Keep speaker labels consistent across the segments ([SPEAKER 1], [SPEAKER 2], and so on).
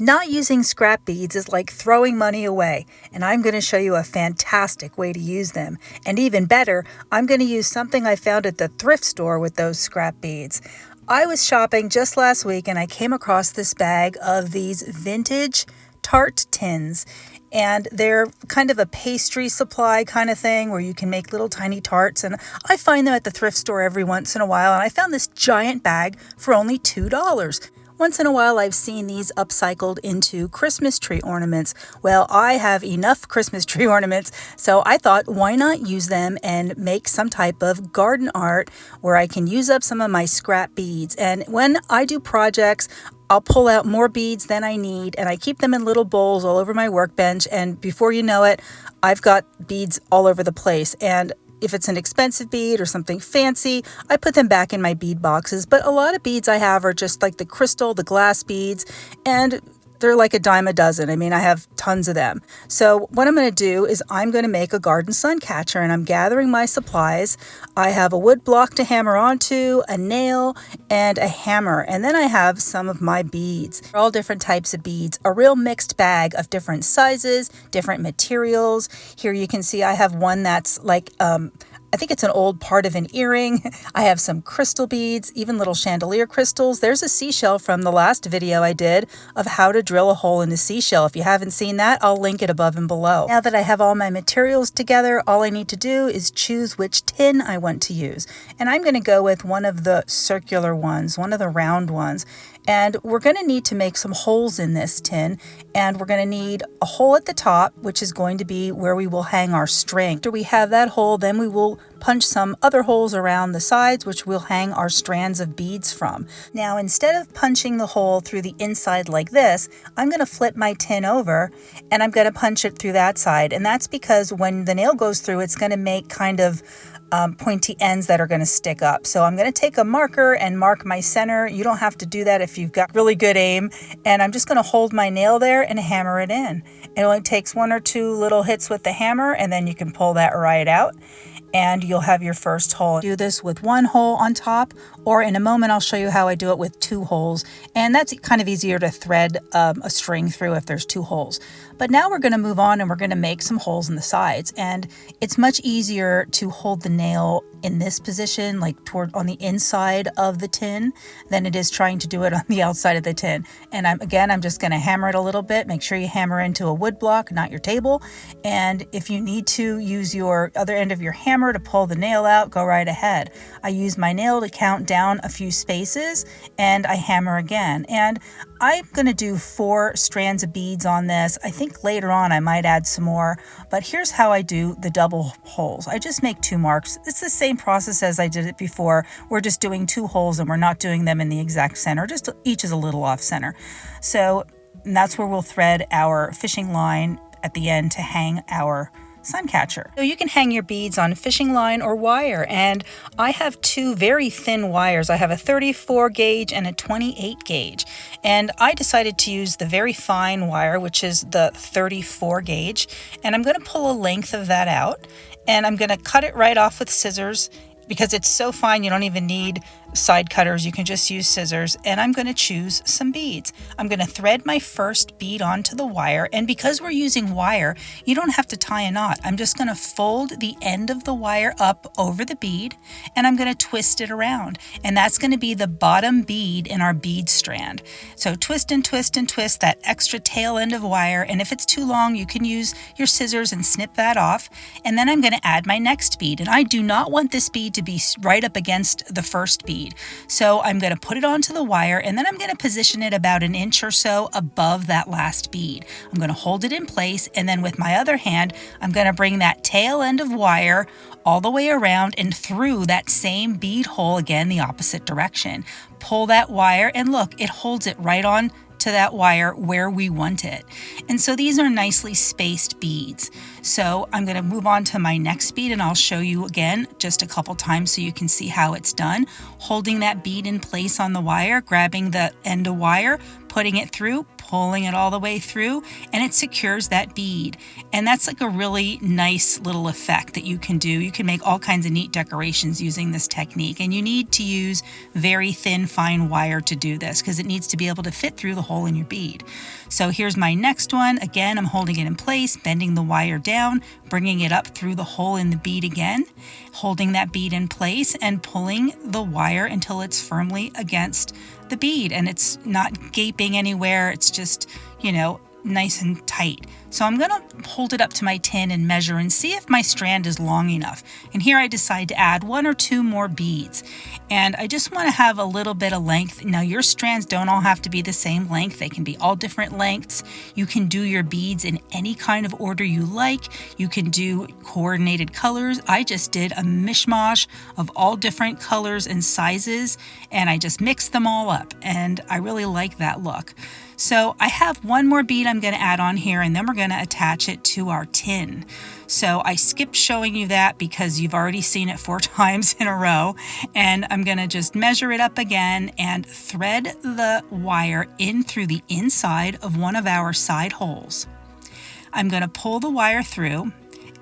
[SPEAKER 1] Not using scrap beads is like throwing money away, and I'm going to show you a fantastic way to use them. And even better, I'm going to use something I found at the thrift store with those scrap beads. I was shopping just last week and I came across this bag of these vintage tart tins. And they're kind of a pastry supply kind of thing where you can make little tiny tarts. And I find them at the thrift store every once in a while. And I found this giant bag for only $2. Once in a while, I've seen these upcycled into Christmas tree ornaments. Well, I have enough Christmas tree ornaments, so I thought, why not use them and make some type of garden art where I can use up some of my scrap beads. And when I do projects, I'll pull out more beads than I need, and I keep them in little bowls all over my workbench, and before you know it, I've got beads all over the place. And if it's an expensive bead or something fancy, I put them back in my bead boxes. But a lot of beads I have are just like the crystal, the glass beads, and they're like a dime a dozen. I mean, I have tons of them. So what I'm going to do is I'm going to make a garden sun catcher, and I'm gathering my supplies. I have a wood block to hammer onto, a nail, and a hammer. And then I have some of my beads. All different types of beads, a real mixed bag of different sizes, different materials. Here you can see I have one that's like, I think it's an old part of an earring. I have some crystal beads, even little chandelier crystals. There's a seashell from the last video I did of how to drill a hole in a seashell. If you haven't seen that, I'll link it above and below. Now that I have all my materials together, all I need to do is choose which tin I want to use. And I'm going to go with one of the circular ones, one of the round ones. And we're going to need to make some holes in this tin, and we're going to need a hole at the top, which is going to be where we will hang our string. After we have that hole, then we will punch some other holes around the sides, which we'll hang our strands of beads from. Now, instead of punching the hole through the inside like this, I'm going to flip my tin over and I'm going to punch it through that side. And that's because when the nail goes through, it's going to make kind of pointy ends that are going to stick up. So I'm going to take a marker and mark my center. You don't have to do that if you've got really good aim. And I'm just going to hold my nail there and hammer it in. It only takes one or two little hits with the hammer, and then you can pull that right out and you'll have your first hole. Do this with one hole on top, or in a moment I'll show you how I do it with two holes, and that's kind of easier to thread a string through if there's two holes. But now we're going to move on and we're going to make some holes in the sides, and it's much easier to hold the nail in this position, like on the inside of the tin, than it is trying to do it on the outside of the tin. And I'm just going to hammer it a little bit. Make sure you hammer into a wood block, not your table. And if you need to use your other end of your hammer to pull the nail out, go right ahead. I use my nail to count down a few spaces, and I hammer again. And I'm going to do 4 strands of beads on this. I think later on I might add some more, but here's how I do the double holes. I just make 2 marks. It's the same process as I did it before. We're just doing 2 holes and we're not doing them in the exact center, just each is a little off center. So that's where we'll thread our fishing line at the end to hang our sun catcher. So you can hang your beads on fishing line or wire, and I have 2 very thin wires. I have a 34 gauge and a 28 gauge, and I decided to use the very fine wire, which is the 34 gauge, and I'm going to pull a length of that out, and I'm going to cut it right off with scissors. Because it's so fine, you don't even need side cutters. You can just use scissors. And I'm going to choose some beads. I'm going to thread my first bead onto the wire. And because we're using wire, you don't have to tie a knot. I'm just going to fold the end of the wire up over the bead, and I'm going to twist it around. And that's going to be the bottom bead in our bead strand. So twist and twist and twist that extra tail end of wire. And if it's too long, you can use your scissors and snip that off. And then I'm going to add my next bead. And I do not want this bead to be right up against the first bead. So I'm going to put it onto the wire, and then I'm going to position it about an inch or so above that last bead. I'm going to hold it in place, and then with my other hand, I'm going to bring that tail end of wire all the way around and through that same bead hole again, the opposite direction. Pull that wire, and look, it holds it right on to that wire where we want it. And so these are nicely spaced beads. So I'm going to move on to my next bead, and I'll show you again just a couple times so you can see how it's done. Holding that bead in place on the wire, grabbing the end of wire, putting it through, pulling it all the way through, and it secures that bead. And that's like a really nice little effect that you can do. You can make all kinds of neat decorations using this technique, and you need to use very thin, fine wire to do this because it needs to be able to fit through the hole in your bead. So here's my next one. Again, I'm holding it in place, bending the wire down, bringing it up through the hole in the bead again, holding that bead in place and pulling the wire until it's firmly against the bead and it's not gaping anywhere. It's just, nice and tight. So I'm going to hold it up to my tin and measure and see if my strand is long enough. And here I decide to add 1 or 2 more beads. And I just want to have a little bit of length. Now your strands don't all have to be the same length. They can be all different lengths. You can do your beads in any kind of order you like. You can do coordinated colors. I just did a mishmash of all different colors and sizes, and I just mixed them all up. And I really like that look. So I have 1 more bead I'm going to add on here, and then we're going to attach it to our tin. So I skipped showing you that because you've already seen it 4 times in a row. And I'm going to just measure it up again and thread the wire in through the inside of one of our side holes. I'm going to pull the wire through,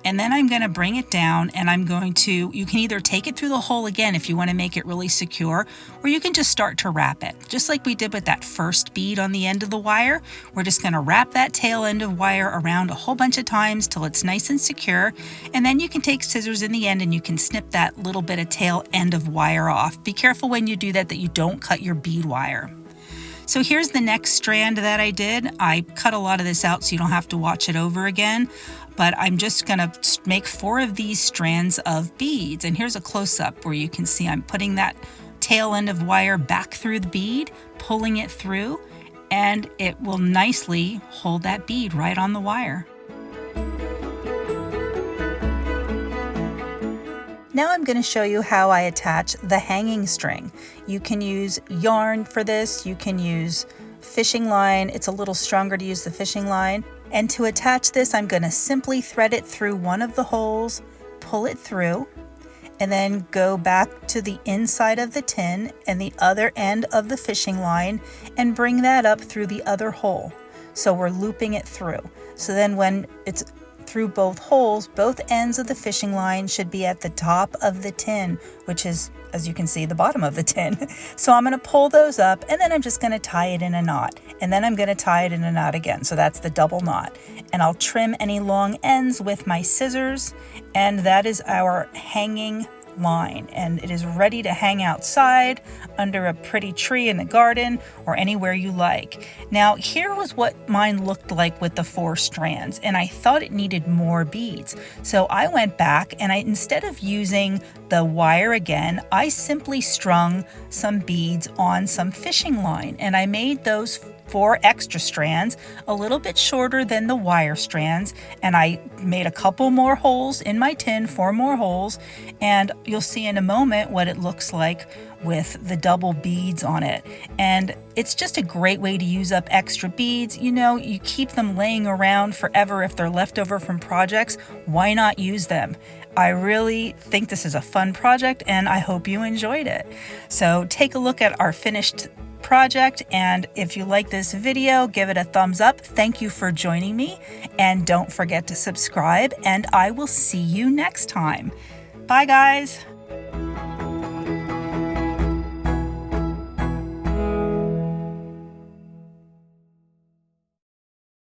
[SPEAKER 1] and then I'm going to bring it down, and you can either take it through the hole again if you want to make it really secure, or you can just start to wrap it. Just like we did with that first bead on the end of the wire, we're just going to wrap that tail end of wire around a whole bunch of times till it's nice and secure, and then you can take scissors in the end and you can snip that little bit of tail end of wire off. Be careful when you do that you don't cut your bead wire. So here's the next strand that I did. I cut a lot of this out so you don't have to watch it over again, but I'm just gonna make 4 of these strands of beads. And here's a close-up where you can see I'm putting that tail end of wire back through the bead, pulling it through, and it will nicely hold that bead right on the wire. Now I'm going to show you how I attach the hanging string. You can use yarn for this, you can use fishing line. It's a little stronger to use the fishing line. And to attach this, I'm going to simply thread it through one of the holes, pull it through, and then go back to the inside of the tin and the other end of the fishing line and bring that up through the other hole. So we're looping it through. So then when it's through both holes, both ends of the fishing line should be at the top of the tin, which is, as you can see, the bottom of the tin. So I'm going to pull those up, and then I'm just going to tie it in a knot, and then I'm going to tie it in a knot again. So that's the double knot, and I'll trim any long ends with my scissors, and that is our hanging line, and it is ready to hang outside under a pretty tree in the garden or anywhere you like. Now here was what mine looked like with the 4 strands, and I thought it needed more beads. So I went back and instead of using the wire again, I simply strung some beads on some fishing line, and I made those 4 extra strands a little bit shorter than the wire strands, and I made a couple more holes in my tin, 4 more holes, and you'll see in a moment what it looks like with the double beads on it. And it's just a great way to use up extra beads. You keep them laying around forever if they're left over from projects. Why not use them? I really think this is a fun project, and I hope you enjoyed it. So take a look at our finished project, and if you like this video, give it a thumbs up. Thank you for joining me, and don't forget to subscribe, and I will see you next time. Bye guys.